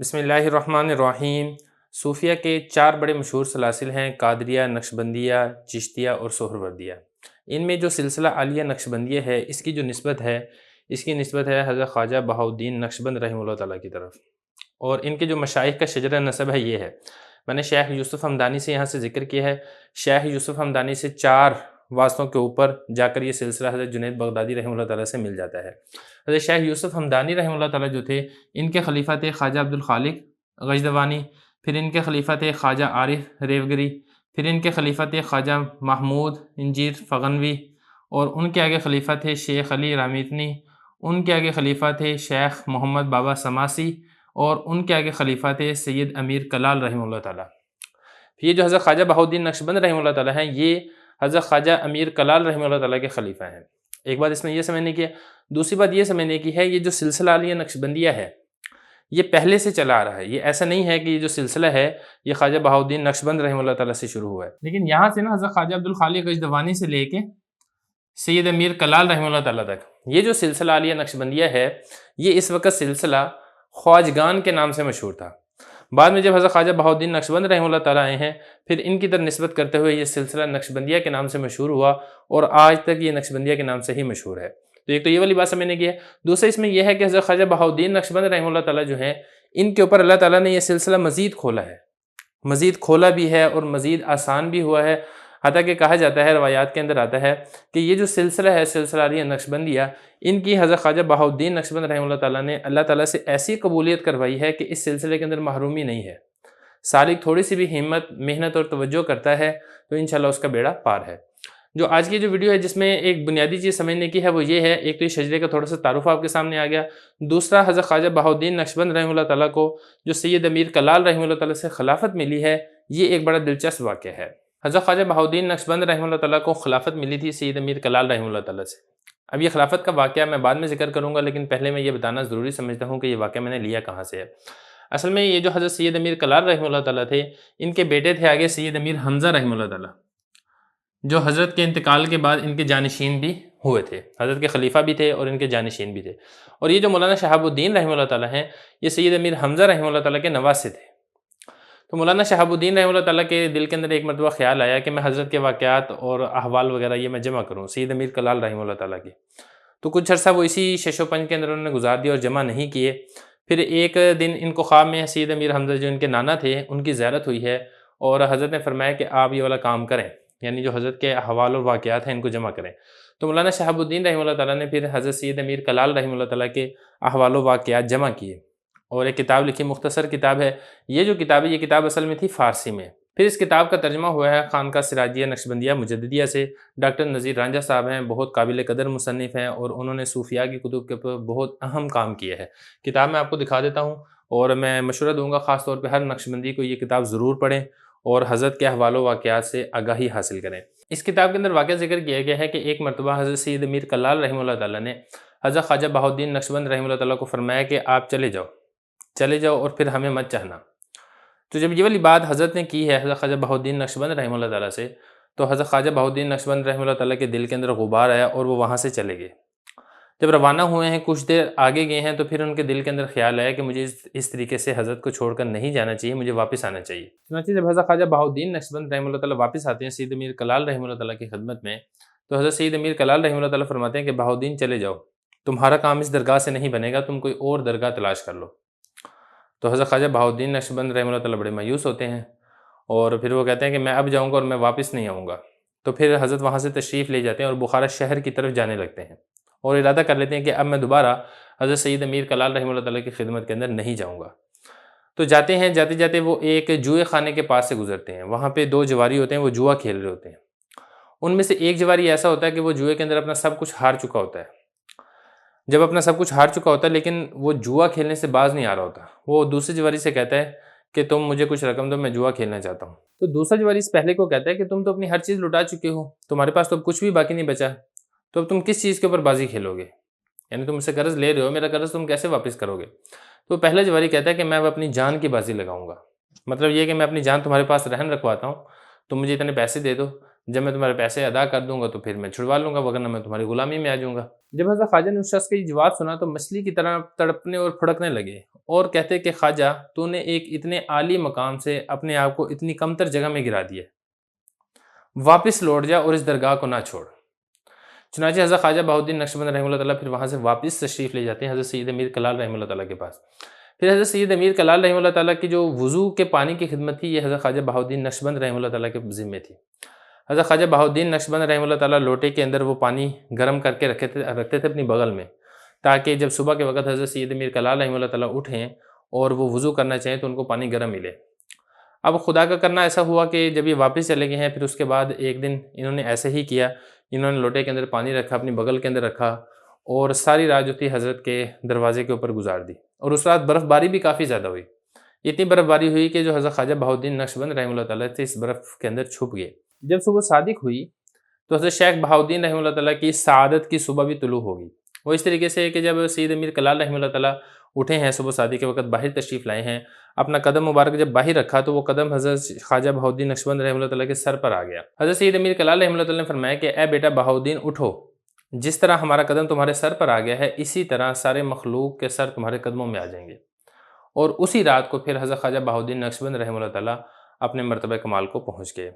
بسم اللہ الرحمن الرحیم۔ صوفیہ کے 4 بڑے مشہور سلاسل ہیں: قادریہ، نقشبندیہ، چشتیہ اور سہروردیہ۔ ان میں جو سلسلہ عالیہ نقشبندیہ ہے، اس کی جو نسبت ہے، اس کی نسبت ہے حضرت خواجہ بہاؤالدین نقشبند رحمہ اللہ تعالیٰ کی طرف، اور ان کے جو مشائخ کا شجرہ نسب ہے یہ ہے۔ میں نے شیخ یوسف ہمدانی سے یہاں سے ذکر کیا ہے۔ شیخ یوسف ہمدانی سے 4 واسطوں کے اوپر جا کر یہ سلسلہ حضرت جنید بغدادی رحمہ اللہ تعالیٰ سے مل جاتا ہے۔ حضرت شیخ یوسف ہمدانی رحمہ اللہ تعالیٰ جو تھے، ان کے خلیفہ تھے خواجہ عبدالخالق غجدوانی، پھر ان کے خلیفہ تھے خواجہ عارف ریوگری، پھر ان کے خلیفہ تھے خواجہ محمود انجیر فغنوی، اور ان کے آگے خلیفہ تھے شیخ علی رامیتنی، ان کے آگے خلیفہ تھے شیخ محمد بابا سماسی، اور ان کے آگے خلیفہ تھے سید امیر کلال رحمہ اللہ تعالیٰ۔ یہ جو حضرت خواجہ بہاؤالدین نقشبند رحمہ اللہ تعالیٰ ہیں، یہ حضرت خواجہ امیر کلال رحمہ اللہ تعالیٰ کے خلیفہ ہیں۔ ایک بات اس میں یہ سمجھنے کی ہے۔ دوسری بات یہ سمجھنے کی ہے، یہ جو سلسلہ عالیہ نقشبندیہ ہے یہ پہلے سے چلا آ رہا ہے۔ یہ ایسا نہیں ہے کہ یہ جو سلسلہ ہے یہ خواجہ بہاؤالدین نقشبند رحمہ اللہ تعالیٰ سے شروع ہوا ہے، لیکن یہاں سے نا حضرت خواجہ عبدالخالق غجدوانی سے لے کے سید امیر کلال رحمہ اللہ تعالیٰ تک یہ جو سلسلہ عالیہ نقشبندیہ ہے، یہ اس وقت سلسلہ خواجگان کے نام سے مشہور تھا۔ بعد میں جب حضرت خواجہ بہاؤالدین نقشبند رحمہ اللہ تعالیٰ آئے ہیں، پھر ان کی طرف نسبت کرتے ہوئے یہ سلسلہ نقشبندیہ کے نام سے مشہور ہوا، اور آج تک یہ نقشبندیہ کے نام سے ہی مشہور ہے۔ تو ایک تو یہ والی بات سمجھنے کی ہے۔ دوسرا اس میں یہ ہے کہ حضرت خواجہ بہاؤالدین نقشبند رحمہ اللہ تعالیٰ جو ہیں، ان کے اوپر اللہ تعالیٰ نے یہ سلسلہ مزید کھولا ہے، مزید کھولا بھی ہے اور مزید آسان بھی ہوا ہے۔ حتیٰ کہ کہا جاتا ہے، روایات کے اندر آتا ہے کہ یہ جو سلسلہ ہے، سلسلہ عالیہ نقشبندیہ، ان کی حضرت خواجہ بہاؤالدین نقشبند رحمہ اللہ تعالیٰ نے اللہ تعالیٰ سے ایسی قبولیت کروائی ہے کہ اس سلسلے کے اندر محرومی نہیں ہے۔ سالک تھوڑی سی بھی ہمت، محنت اور توجہ کرتا ہے تو انشاءاللہ اس کا بیڑا پار ہے۔ جو آج کی جو ویڈیو ہے، جس میں ایک بنیادی چیز سمجھنے کی ہے وہ یہ ہے، ایک تو یہ شجرے کا تھوڑا سا تعارف آپ کے سامنے آ گیا۔ دوسرا، حضرت خواجہ بہاؤالدین نقشبند رحمہ اللہ تعالیٰ کو جو سید امیر کلال رحمہ اللہ تعالیٰ سے خلافت ملی ہے، یہ ایک بڑا دلچسپ واقعہ ہے۔ حضرت خواجہ بہاؤالدین نقشبند رحمہ اللہ تعالیٰ کو خلافت ملی تھی سید امیر کلال رحمہ اللہ تعالیٰ سے۔ اب یہ خلافت کا واقعہ میں بعد میں ذکر کروں گا، لیکن پہلے میں یہ بتانا ضروری سمجھتا ہوں کہ یہ واقعہ میں نے لیا کہاں سے ہے۔ اصل میں یہ جو حضرت سید امیر کلال رحمہ اللہ تعالیٰ تھے، ان کے بیٹے تھے آگے سید امیر حمزہ رحمہ اللہ تعالیٰ، جو حضرت کے انتقال کے بعد ان کے جانشین بھی ہوئے تھے، حضرت کے خلیفہ بھی تھے اور ان کے جانشین بھی تھے۔ اور یہ جو مولانا شہاب الدین رحمہ اللہ تعالیٰ ہیں، یہ سید امیر حمزہ رحمہ اللہ تعالیٰ کے نواسے تھے۔ تو مولانا شہاب الدین رحمہ اللہ تعالیٰ کے دل کے اندر ایک مرتبہ خیال آیا کہ میں حضرت کے واقعات اور احوال وغیرہ یہ میں جمع کروں سید امیر کلال رحمہ اللہ تعالیٰ کی۔ تو کچھ عرصہ وہ اسی شش و پنج کے اندر انہوں نے گزار دیا اور جمع نہیں کیے۔ پھر ایک دن ان کو خواب میں سید امیر حمزہ جو ان کے نانا تھے، ان کی زیارت ہوئی ہے، اور حضرت نے فرمایا کہ آپ یہ والا کام کریں، یعنی جو حضرت کے احوال اور واقعات ہیں ان کو جمع کریں۔ تو مولانا شہاب الدین رحمہ اللہ تعالیٰ نے پھر حضرت سید امیر کلال رحمہ اللہ تعالیٰ کے احوال و واقعات جمع کیے اور ایک کتاب لکھی، مختصر کتاب ہے۔ یہ جو کتاب ہے، یہ کتاب اصل میں تھی فارسی میں۔ پھر اس کتاب کا ترجمہ ہوا ہے خانقاہ سراجیہ نقشبندیہ مجددیہ سے۔ ڈاکٹر نذیر رانجھا صاحب ہیں، بہت قابل قدر مصنف ہیں، اور انہوں نے صوفیاء کی کتب کے اوپر بہت اہم کام کیا ہے۔ کتاب میں آپ کو دکھا دیتا ہوں، اور میں مشورہ دوں گا خاص طور پہ ہر نقشبندی کو یہ کتاب ضرور پڑھیں اور حضرت کے احوال و واقعات سے آگاہی حاصل کریں۔ اس کتاب کے اندر واقعہ ذکر کیا گیا ہے کہ ایک مرتبہ حضرت سید امیر کلال رحمہ اللہ تعالیٰ نے حضرت خواجہ بہاؤالدین نقشبند رحمہ اللہ تعالیٰ کو فرمایا کہ آپ چلے جاؤ اور پھر ہمیں مت چاہنا۔ تو جب یہ والی بات حضرت نے کی ہے حضرت خواجہ بہاؤالدین نقشبند رحمہ اللہ تعالیٰ سے، تو حضرت خواجہ بہاؤالدین نقشبند رحمہ اللہ تعالیٰ کے دل کے اندر غبار آیا اور وہ وہاں سے چلے گئے۔ جب روانہ ہوئے ہیں، کچھ دیر آگے گئے ہیں، تو پھر ان کے دل کے اندر خیال آیا کہ مجھے اس طریقے سے حضرت کو چھوڑ کر نہیں جانا چاہیے، مجھے واپس آنا چاہیے۔ چنانچہ جب حضرت خواجہ بہاؤالدین نقشبند رحمہ اللہ تعالیٰ واپس آتے ہیں سید امیر کلال رحمہ اللہ تعالیٰ کی خدمت میں، تو حضرت سید امیر کلال رحمہ اللہ تعالیٰ فرماتے ہیں کہ بہاؤالدین چلے جاؤ، تمہارا کام اس درگاہ سے نہیں بنے گا، تم کوئی اور درگاہ تلاش کر لو۔ تو حضرت خواجہ بہاؤالدین نقشبند رحمہ اللہ تعالیٰ بڑے مایوس ہوتے ہیں، اور پھر وہ کہتے ہیں کہ میں اب جاؤں گا اور میں واپس نہیں آؤں گا۔ تو پھر حضرت وہاں سے تشریف لے جاتے ہیں اور بخارا شہر کی طرف جانے لگتے ہیں، اور ارادہ کر لیتے ہیں کہ اب میں دوبارہ حضرت سید امیر کلال رحمہ اللہ تعالیٰ کی خدمت کے اندر نہیں جاؤں گا۔ تو جاتے ہیں، جاتے جاتے وہ ایک جوئے خانے کے پاس سے گزرتے ہیں۔ وہاں پہ 2 جواری ہوتے ہیں، وہ جوا کھیل رہے ہوتے ہیں۔ ان میں سے ایک جواری ایسا ہوتا ہے کہ وہ جوئے کے اندر اپنا سب کچھ ہار چکا ہوتا ہے۔ جب اپنا سب کچھ ہار چکا ہوتا ہے، لیکن وہ جوا کھیلنے سے باز نہیں آ رہا ہوتا، وہ دوسرے جواری سے کہتا ہے کہ تم مجھے کچھ رقم دو، میں جوا کھیلنا چاہتا ہوں۔ تو دوسرا جواری اس پہلے کو کہتا ہے کہ تم تو اپنی ہر چیز لٹا چکے ہو، تمہارے پاس تو اب کچھ بھی باقی نہیں بچا، تو اب تم کس چیز کے اوپر بازی کھیلو گے؟ یعنی تم مجھ سے قرض لے رہے ہو، میرا قرض تم کیسے واپس کرو گے؟ تو پہلا جواری کہتا ہے کہ میں اب اپنی جان کی بازی لگاؤں گا، مطلب یہ کہ میں اپنی جان تمہارے پاس رہن رکھواتا ہوں، تم مجھے اتنے پیسے دے دو، جب میں تمہارے پیسے ادا کر دوں گا تو پھر میں چھڑوا لوں گا، ورنہ میں تمہاری غلامی میں آ جاؤں گا۔ جب حضرت خواجہ نے اس شخص کی جواب سنا تو مچھلی کی طرح تڑپنے اور پھڑکنے لگے، اور کہتے کہ خواجہ تو نے ایک اتنے عالی مقام سے اپنے آپ کو اتنی کمتر جگہ میں گرا دیا، واپس لوٹ جا اور اس درگاہ کو نہ چھوڑ۔ چنانچہ حضرت خواجہ بہاؤالدین نقشبند رحمہ اللہ تعالیٰ پھر وہاں سے واپس تشریف لے جاتے ہیں حضرت سید امیر کلال رحمہ اللہ تعالیٰ کے پاس۔ پھر حضرت سید امیر کلال رحمہ اللہ تعالیٰ کی جو وضو کے پانی کی خدمت تھی، یہ حضرت خواجہ بہاؤالدین نقشبند رحمہ اللہ تعالیٰ کے ذمے تھی۔ حضرت خواجہ بہاؤالدین نقشبند رحمہ اللہ تعالیٰ لوٹے کے اندر وہ پانی گرم کر کے رکھتے تھے اپنی بغل میں، تاکہ جب صبح کے وقت حضرت سید امیر کلال رحمہ اللہ تعالیٰ اٹھیں اور وہ وضو کرنا چاہیں تو ان کو پانی گرم ملے۔ اب خدا کا کرنا ایسا ہوا کہ جب یہ واپس چلے گئے ہیں، پھر اس کے بعد ایک دن انہوں نے ایسے ہی کیا، انہوں نے لوٹے کے اندر پانی رکھا، اپنی بغل کے اندر رکھا اور ساری رات جو تھی حضرت کے دروازے کے اوپر گزار دی، اور اس رات برف باری بھی کافی زیادہ ہوئی۔ اتنی برف باری ہوئی کہ جو حضرت خواجہ بہاؤالدین نقشبند رحمہ اللہ تعالیٰ تھے اس برف کے اندر چھپ گئے۔ جب صبح صادق ہوئی تو حضرت شیخ بہاؤالدین رحمہ اللہ تعالیٰ کی سعادت کی صبح بھی طلوع ہوگی۔ وہ اس طریقے سے کہ جب سید امیر کلال رحمہ اللہ تعالیٰ اٹھے ہیں صبح صادق کے وقت، باہر تشریف لائے ہیں، اپنا قدم مبارک جب باہر رکھا تو وہ قدم حضرت خواجہ بہاؤالدین نقشبند رحمہ اللہ تعالیٰ کے سر پر آ گیا۔ حضرت سید امیر کلال رحمہ اللہ تعالیٰ نے فرمایا کہ اے بیٹا بہاؤالدین اٹھو، جس طرح ہمارا قدم تمہارے سر پر آ گیا ہے اسی طرح سارے مخلوق کے سر تمہارے قدموں میں آ جائیں گے۔ اور اسی رات کو پھر حضرت خواجہ بہاؤالدین نقشبند رحمہ اللہ تعالیٰ اپنے مرتبہ کمال کو پہنچ گئے۔